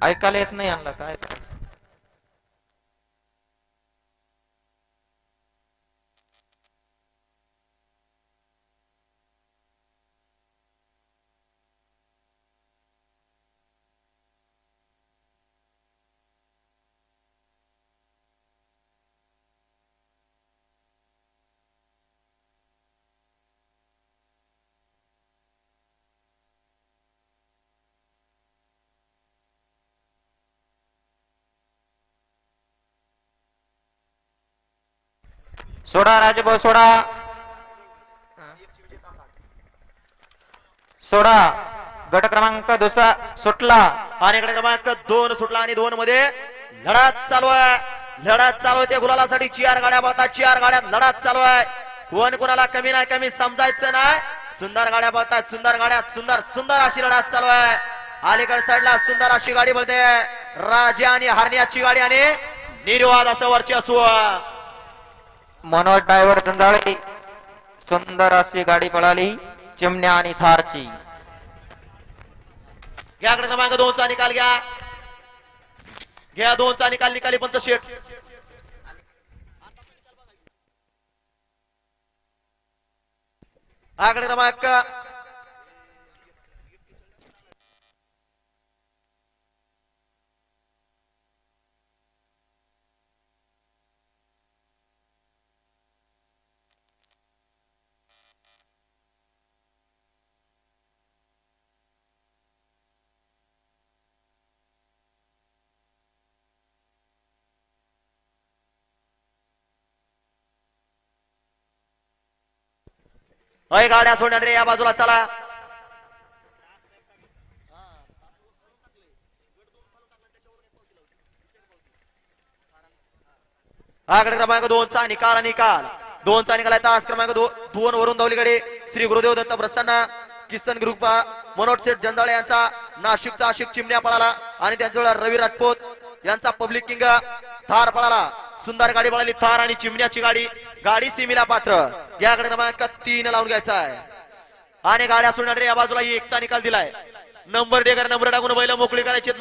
ऐकायला येत नाही यांना काय करायचं. सोडा राजभाऊ सोडा सोडा. गट क्रमांक दुसरा सुटला आणि गट क्रमांक 2 सुटला आणि 2 मध्ये लढत चालू आहे. लढत चालू आहे गुलालासाठी. 4 गाड्या बघतात. 4 गाड्यात लढत चालू आहे. कोण कोणाला कमी नाही कमी समजायचं नाही. सुंदर गाड्या बघतात. सुंदर गाड्यात सुंदर सुंदर अशी लढत चालू आहे. अलीकडे साईडला सुंदर अशी गाडी बोलते राजा आणि हरण्याची गाडी आणि निर्वाद असं वर्चस्व. मनोज ड्रायव्हर जंजाळे. सुंदर अशी गाडी पळाली चिमण्या आणि थारची. घ्या गट क्रमांक 2 चा निकाल घ्या. घ्या 2 चा निकाल. निकाली पंच शेठ. आकडे क्रमांक गाड्या सोडणार रे या बाजूला चला. आकडे क्रमांक 2 चा निकाल. निकाल 2 चा निकाल आहे. तास क्रमांक 2 वरून धावलीकडे श्री गुरुदेव दत्त प्रसन्न किसन ग्रुप मनोज शेठ जंजाळे यांचा नाशिकचा आशिक चिमण्या पळाला आणि त्यांच्या रवी राजपूत यांचा पब्लिक किंग थार पळाला. सुंदर गाडी पळाली थार आणि चिमण्याची गाडी. गाडी सीमेला पात्र. याकडे क्रमांक 3 लावून घ्यायचा आहे. आणि गाड्या सोडणार या बाजूला 1 चा निकाल दिलाय. नंबर डेकर नंबर टाकून बैल मोकळी करायची.